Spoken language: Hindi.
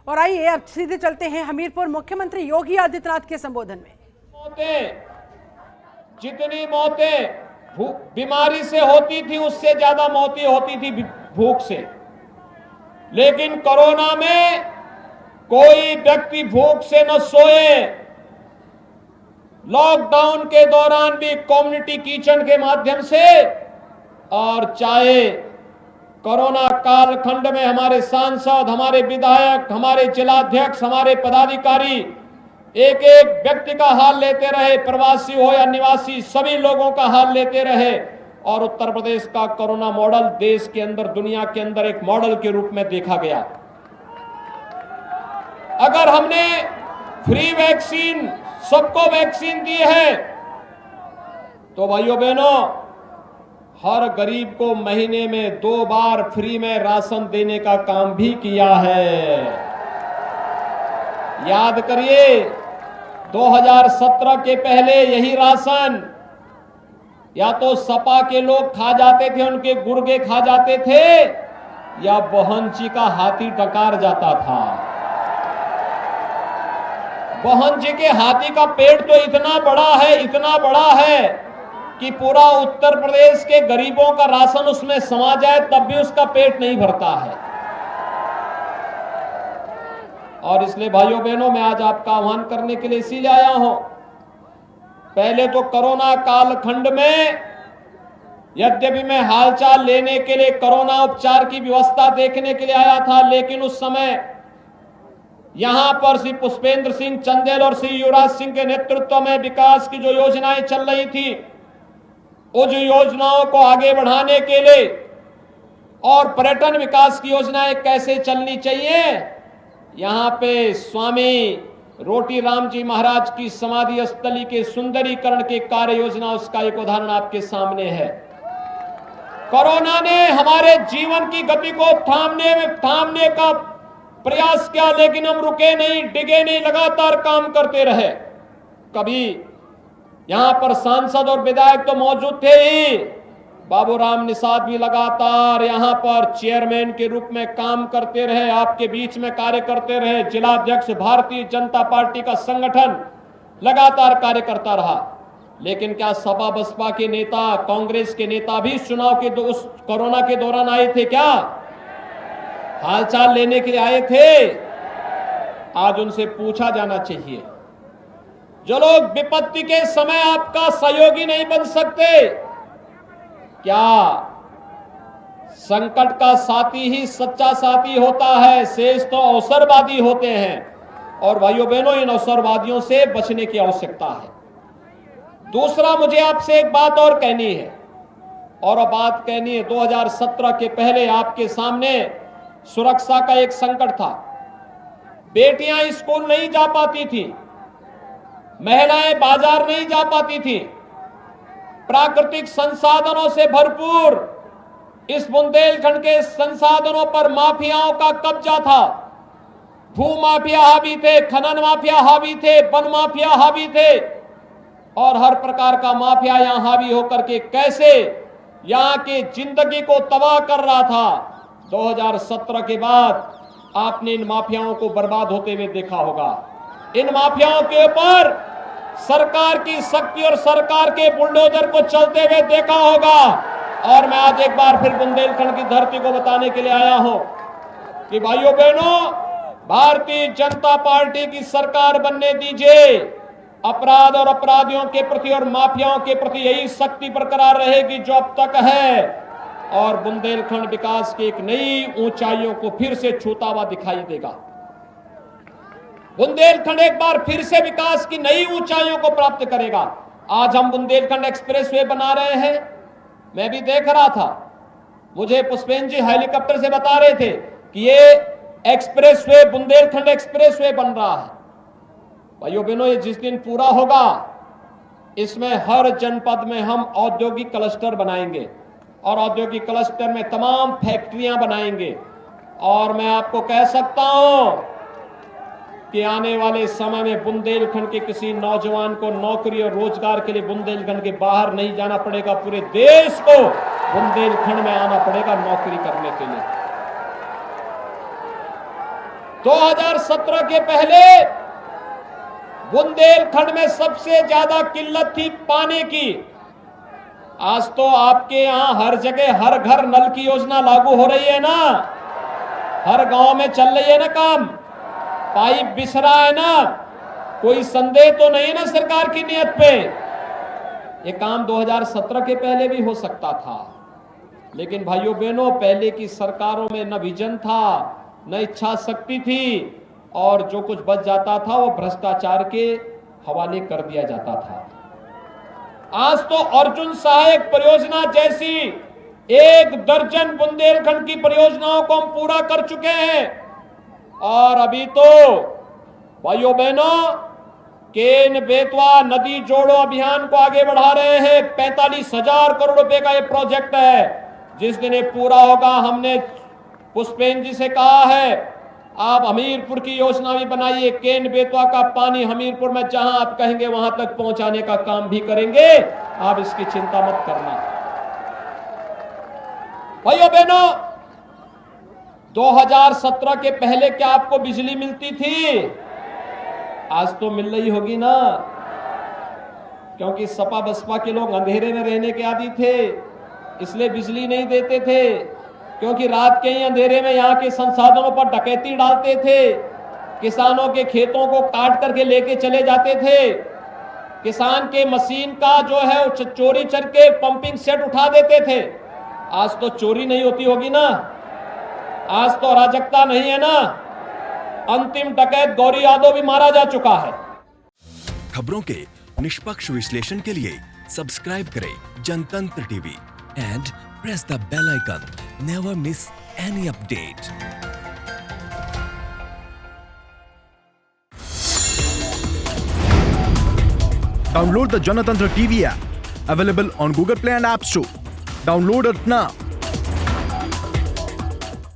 और आइए अब सीधे चलते हैं हमीरपुर मुख्यमंत्री योगी आदित्यनाथ के संबोधन में। जितनी मौतें बीमारी से होती थी उससे ज्यादा मौतें होती थी भूख से, लेकिन कोरोना में कोई व्यक्ति भूख से न सोए। लॉकडाउन के दौरान भी कम्युनिटी किचन के माध्यम से, और चाहे कोरोना कालखंड में हमारे सांसद, हमारे विधायक, हमारे जिलाध्यक्ष, हमारे पदाधिकारी एक एक व्यक्ति का हाल लेते रहे, प्रवासी हो या निवासी, सभी लोगों का हाल लेते रहे। और उत्तर प्रदेश का कोरोना मॉडल देश के अंदर, दुनिया के अंदर एक मॉडल के रूप में देखा गया। अगर हमने फ्री वैक्सीन, सबको वैक्सीन दी है, तो भाइयों बहनों, हर गरीब को महीने में 2 बार फ्री में राशन देने का काम भी किया है। याद करिए, 2017 के पहले यही राशन या तो सपा के लोग खा जाते थे, उनके गुर्गे खा जाते थे, या बहनजी का हाथी डकार जाता था। बहनजी के हाथी का पेट तो इतना बड़ा है कि पूरा उत्तर प्रदेश के गरीबों का राशन उसमें समा जाए तब भी उसका पेट नहीं भरता है। और इसलिए भाइयों बहनों, मैं आज आपका आह्वान करने के लिए इसीलिए आया हूं। पहले तो कोरोना कालखंड में यद्यपि मैं हालचाल लेने के लिए, कोरोना उपचार की व्यवस्था देखने के लिए आया था, लेकिन उस समय यहां पर श्री पुष्पेंद्र सिंह चंदेल और श्री युवराज सिंह के नेतृत्व में विकास की जो योजनाएं चल रही थी, उन योजनाओं को आगे बढ़ाने के लिए और पर्यटन विकास की योजनाएं कैसे चलनी चाहिए, यहां पे स्वामी रोटी राम जी महाराज की समाधि स्थली के सुंदरीकरण की कार्य योजना, उसका एक उदाहरण आपके सामने है। कोरोना ने हमारे जीवन की गति को थामने का प्रयास किया, लेकिन हम रुके नहीं, डिगे नहीं, लगातार काम करते रहे। कभी यहां पर सांसद और विधायक तो मौजूद थे ही, बाबूराम निषाद भी लगातार यहां पर चेयरमैन के रूप में काम करते रहे, आपके बीच में कार्य करते रहे। जिलाध्यक्ष भारतीय जनता पार्टी का संगठन लगातार कार्य करता रहा। लेकिन क्या सपा बसपा के नेता, कांग्रेस के नेता भी चुनाव के उस कोरोना के दौरान आए थे? क्या हालचाल लेने के लिए आए थे? आज उनसे पूछा जाना चाहिए। जो लोग विपत्ति के समय आपका सहयोगी नहीं बन सकते, क्या संकट का साथी ही सच्चा साथी होता है? शेष तो अवसरवादी होते हैं। और भाइयों बहनों, इन अवसरवादियों से बचने की आवश्यकता है। दूसरा, मुझे आपसे एक बात और कहनी है, और बात कहनी है 2017 के पहले आपके सामने सुरक्षा का एक संकट था। बेटियां स्कूल नहीं जा पाती थी, महिलाएं बाजार नहीं जा पाती थी। प्राकृतिक संसाधनों से भरपूर इस बुंदेलखंड के संसाधनों पर माफियाओं का कब्जा था। भू माफिया हावी थे, खनन माफिया हावी थे, वन माफिया हावी थे, और हर प्रकार का माफिया यहां हावी होकर के कैसे यहां की जिंदगी को तबाह कर रहा था। 2017 के बाद आपने इन माफियाओं को बर्बाद होते हुए देखा होगा। इन माफियाओं के ऊपर सरकार की शक्ति और सरकार के बुलडोजर को चलते हुए देखा होगा। और मैं आज एक बार फिर बुंदेलखंड की धरती को बताने के लिए आया हूं कि भाइयों बहनों, भारतीय जनता पार्टी की सरकार बनने दीजिए। अपराध और अपराधियों के प्रति और माफियाओं के प्रति यही शक्ति बरकरार रहेगी जो अब तक है, और बुंदेलखंड विकास की एक नई ऊंचाइयों को फिर से छूता हुआ दिखाई देगा। बुंदेलखंड एक बार फिर से विकास की नई ऊंचाइयों को प्राप्त करेगा। आज हम बुंदेलखंड एक्सप्रेसवे बना रहे हैं। मैं भी देख रहा था, मुझे पुष्पेंद्र जी हेलीकॉप्टर से बता रहे थे कि ये एक्सप्रेसवे, बुंदेलखंड एक्सप्रेसवे बन रहा है। भाइयों बहनों, ये जिस दिन पूरा होगा, इसमें हर जनपद में हम औद्योगिक क्लस्टर बनाएंगे, और औद्योगिक क्लस्टर में तमाम फैक्ट्रियां बनाएंगे। और मैं आपको कह सकता हूं कि आने वाले समय में बुंदेलखंड के किसी नौजवान को नौकरी और रोजगार के लिए बुंदेलखंड के बाहर नहीं जाना पड़ेगा, पूरे देश को बुंदेलखंड में आना पड़ेगा नौकरी करने के लिए। 2017 के पहले बुंदेलखंड में सबसे ज्यादा किल्लत थी पानी की। आज तो आपके यहां हर जगह हर घर नल की योजना लागू हो रही है ना, हर गांव में चल रही है ना काम, पाइप बिछ रहा है ना, कोई संदेह तो नहीं ना सरकार की नीयत पे। ये काम 2017 के पहले भी हो सकता था, लेकिन भाइयों बहनों पहले की सरकारों में न विजन था न इच्छा शक्ति थी, और जो कुछ बच जाता था वो भ्रष्टाचार के हवाले कर दिया जाता था। आज तो अर्जुन सहायक परियोजना जैसी 1 दर्जन बुंदेलखंड की परियोजनाओं को हम पूरा कर चुके हैं, और अभी तो भाइयों बहनों केन बेतवा नदी जोड़ो अभियान को आगे बढ़ा रहे हैं। 45,000 करोड़ रुपए का ये प्रोजेक्ट है। जिस दिन ये पूरा होगा, हमने पुष्पेन जी से कहा है आप हमीरपुर की योजना भी बनाइए, केन बेतवा का पानी हमीरपुर में जहां आप कहेंगे वहां तक पहुंचाने का काम भी करेंगे, आप इसकी चिंता मत करना। भाइयों बहनों 2017 के पहले क्या आपको बिजली मिलती थी? आज तो मिल रही होगी ना, क्योंकि सपा बसपा के लोग अंधेरे में रहने के आदी थे, इसलिए बिजली नहीं देते थे, क्योंकि रात के ही अंधेरे में यहाँ के संसाधनों पर डकैती डालते थे, किसानों के खेतों को काट करके लेके चले जाते थे, किसान के मशीन का जो है वो चोरी करके पंपिंग सेट उठा देते थे। आज तो चोरी नहीं होती होगी ना, आज तो अराजकता नहीं है ना, अंतिम डकैत गौरी यादव भी मारा जा चुका है। खबरों के निष्पक्ष विश्लेषण के लिए सब्सक्राइब करें Janatantra TV and press the bell icon. Never miss any update. Download the Janatantra TV app, available on Google Play and App Store. Download it now.